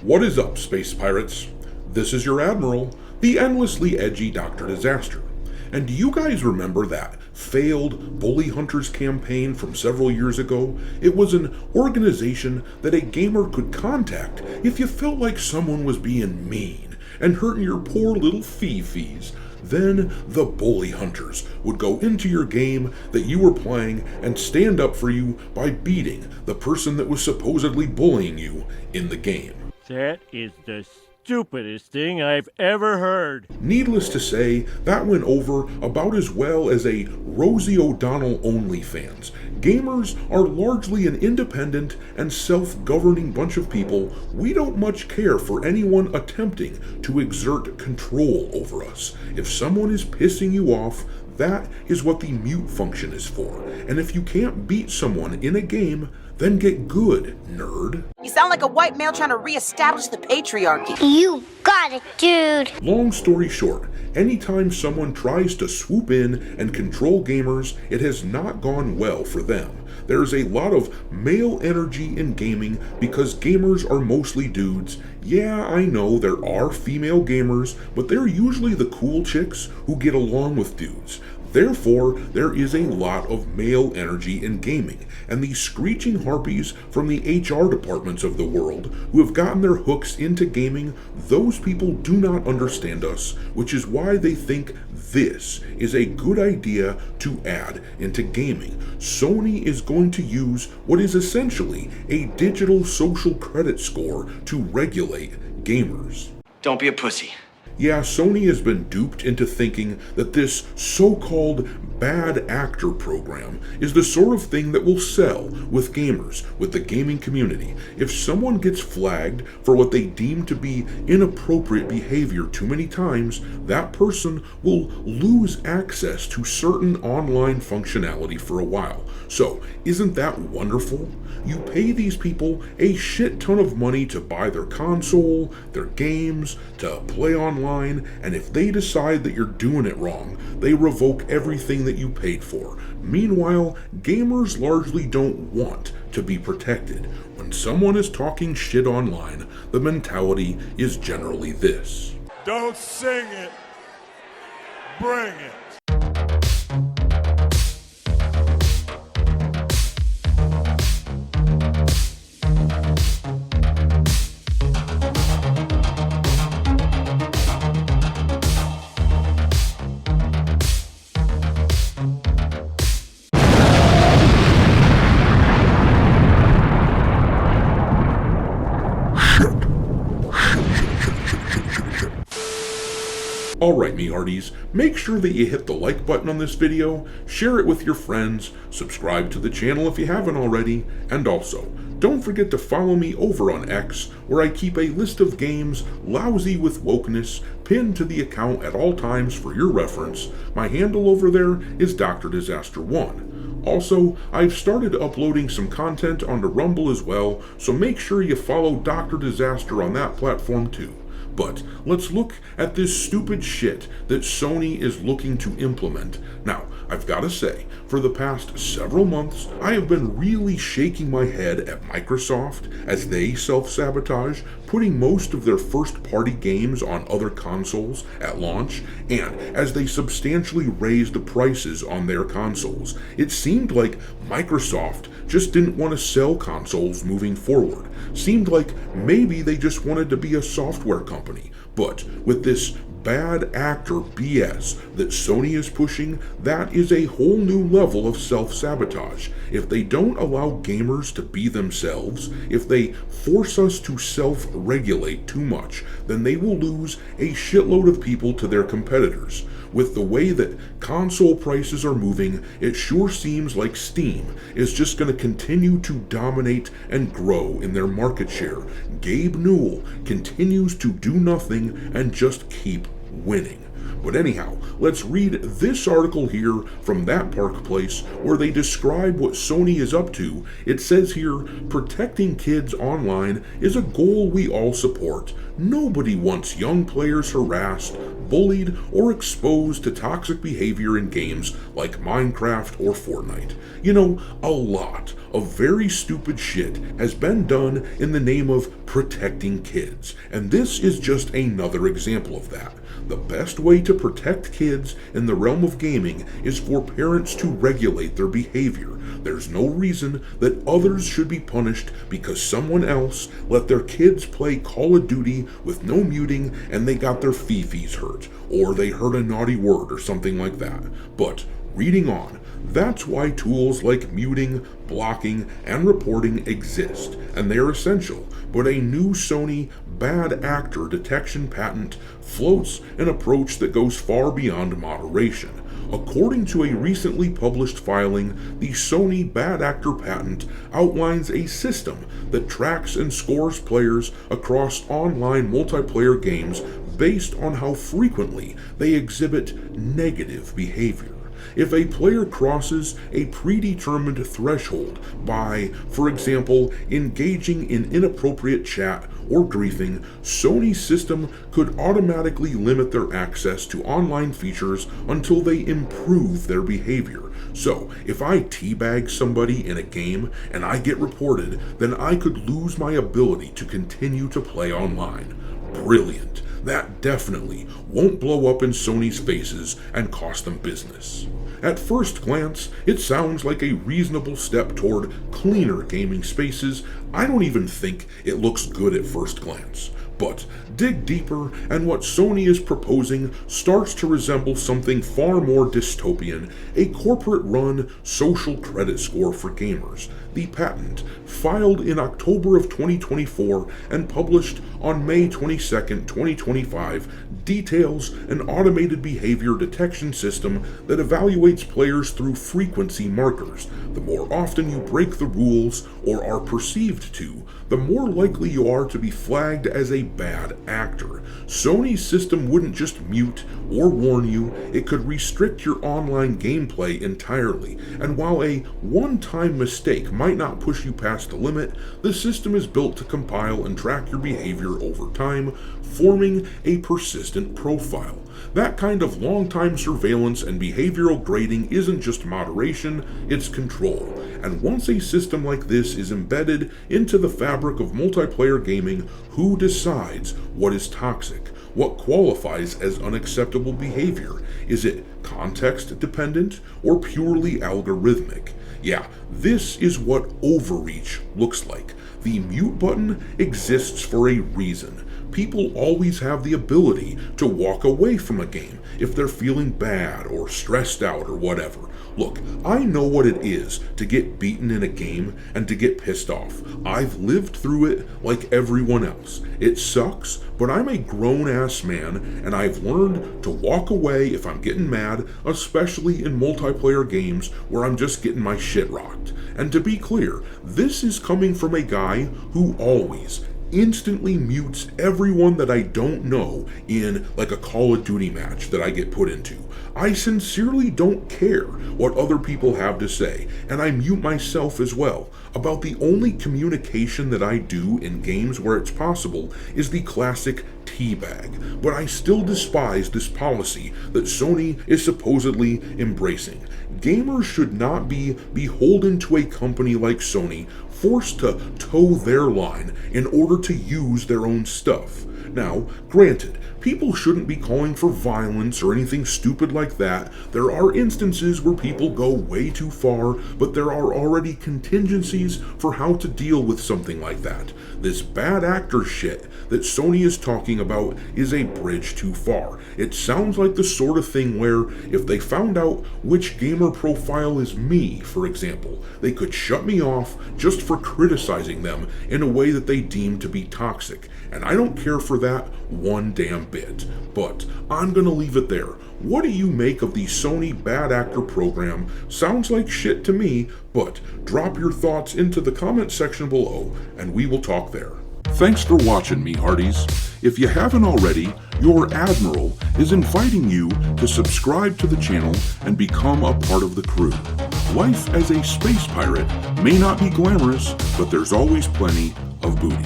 What is up, space pirates? This is your Admiral, the endlessly edgy Dr. Disaster. And do you guys remember that failed Bully Hunters campaign from several years ago? It was an organization that a gamer could contact if you felt like someone was being mean and hurting your poor little fee-fees. Then the Bully Hunters would go into your game that you were playing and stand up for you by beating the person that was supposedly bullying you in the game. That is the stupidest thing I've ever heard. Needless to say, that went over about as well as a Rosie O'Donnell OnlyFans. Gamers are largely an independent and self-governing bunch of people. We don't much care for anyone attempting to exert control over us. If someone is pissing you off, that is what the mute function is for. And if you can't beat someone in a game, then get good, nerd. You sound like a white male trying to reestablish the patriarchy. You got it, dude. Long story short, anytime someone tries to swoop in and control gamers, it has not gone well for them. There's a lot of male energy in gaming because gamers are mostly dudes. Yeah, I know there are female gamers, but they're usually the cool chicks who get along with dudes. Therefore, there is a lot of male energy in gaming, and these screeching harpies from the HR departments of the world who have gotten their hooks into gaming, those people do not understand us, which is why they think this is a good idea to add into gaming. Sony is going to use what is essentially a digital social credit score to regulate gamers. Don't be a pussy. Yeah, Sony has been duped into thinking that this so-called bad actor program is the sort of thing that will sell with gamers, with the gaming community. If someone gets flagged for what they deem to be inappropriate behavior too many times, that person will lose access to certain online functionality for a while. So, isn't that wonderful? You pay these people a shit ton of money to buy their console, their games, to play online, and if they decide that you're doing it wrong, they revoke everything that you paid for. Meanwhile, gamers largely don't want to be protected. When someone is talking shit online, the mentality is generally this: don't sing it, bring it. Alright, me hearties, make sure that you hit the like button on this video, share it with your friends, subscribe to the channel if you haven't already, and also, don't forget to follow me over on X, where I keep a list of games lousy with wokeness pinned to the account at all times for your reference. My handle over there is Dr. Disaster 1. Also, I've started uploading some content onto Rumble as well, so make sure you follow Dr. Disaster on that platform too. But let's look at this stupid shit that Sony is looking to implement. Now, I've got to say, for the past several months, I have been really shaking my head at Microsoft as they self-sabotage, putting most of their first-party games on other consoles at launch, and as they substantially raised the prices on their consoles. It seemed like Microsoft just didn't want to sell consoles moving forward. Seemed like maybe they just wanted to be a software company. But with this bad actor BS that Sony is pushing, that is a whole new level of self-sabotage. If they don't allow gamers to be themselves, if they force us to self-regulate too much, then they will lose a shitload of people to their competitors. With the way that console prices are moving, it sure seems like Steam is just going to continue to dominate and grow in their market share. Gabe Newell continues to do nothing and just keep winning. But anyhow, let's read this article here from That Park Place where they describe what Sony is up to. It says here, protecting kids online is a goal we all support. Nobody wants young players harassed, bullied or exposed to toxic behavior in games like Minecraft or Fortnite. You know, a lot of very stupid shit has been done in the name of protecting kids, and this is just another example of that. The best way to protect kids in the realm of gaming is for parents to regulate their behavior. There's no reason that others should be punished because someone else let their kids play Call of Duty with no muting and they got their fifis hurt, or they heard a naughty word or something like that. But reading on, that's why tools like muting, blocking, and reporting exist, and they are essential. But a new Sony bad actor detection patent floats an approach that goes far beyond moderation. According to a recently published filing, the Sony bad actor patent outlines a system that tracks and scores players across online multiplayer games based on how frequently they exhibit negative behavior. If a player crosses a predetermined threshold by, for example, engaging in inappropriate chat or griefing, Sony's system could automatically limit their access to online features until they improve their behavior. So, if I teabag somebody in a game and I get reported, then I could lose my ability to continue to play online. Brilliant. That definitely won't blow up in Sony's faces and cost them business. At first glance, it sounds like a reasonable step toward cleaner gaming spaces. I don't even think it looks good at first glance. But dig deeper, and what Sony is proposing starts to resemble something far more dystopian, a corporate-run social credit score for gamers. The patent, filed in October of 2024 and published on May 22, 2025, details an automated behavior detection system that evaluates players through frequency markers. The more often you break the rules, or are perceived to, the more likely you are to be flagged as a bad actor. Sony's system wouldn't just mute or warn you, it could restrict your online gameplay entirely, and while a one-time mistake might not push you past the limit, the system is built to compile and track your behavior over time, forming a persistent profile. That kind of long-time surveillance and behavioral grading isn't just moderation, it's control. And once a system like this is embedded into the fabric of multiplayer gaming, who decides what is toxic? What qualifies as unacceptable behavior? Is it context dependent or purely algorithmic? Yeah, this is what overreach looks like. The mute button exists for a reason. People always have the ability to walk away from a game if they're feeling bad or stressed out or whatever. Look, I know what it is to get beaten in a game and to get pissed off. I've lived through it like everyone else. It sucks, but I'm a grown-ass man, and I've learned to walk away if I'm getting mad, especially in multiplayer games where I'm just getting my shit rocked. And to be clear, this is coming from a guy who always instantly mutes everyone that I don't know in like a Call of Duty match that I get put into. I sincerely don't care what other people have to say, and I mute myself as well. About the only communication that I do in games where it's possible is the classic teabag, but I still despise this policy that Sony is supposedly embracing. Gamers should not be beholden to a company like Sony, forced to toe their line in order to use their own stuff. Now, granted, people shouldn't be calling for violence or anything stupid like that. There are instances where people go way too far, but there are already contingencies for how to deal with something like that. This bad actor shit that Sony is talking about is a bridge too far. It sounds like the sort of thing where if they found out which gamer profile is me, for example, they could shut me off just for criticizing them in a way that they deem to be toxic. And I don't care for that one damn bit. But I'm gonna leave it there. What do you make of the Sony bad actor program? Sounds like shit to me, but drop your thoughts into the comment section below and we will talk there. Thanks for watching, me hearties. If you haven't already, your Admiral is inviting you to subscribe to the channel and become a part of the crew. Life as a space pirate may not be glamorous, but there's always plenty of booty.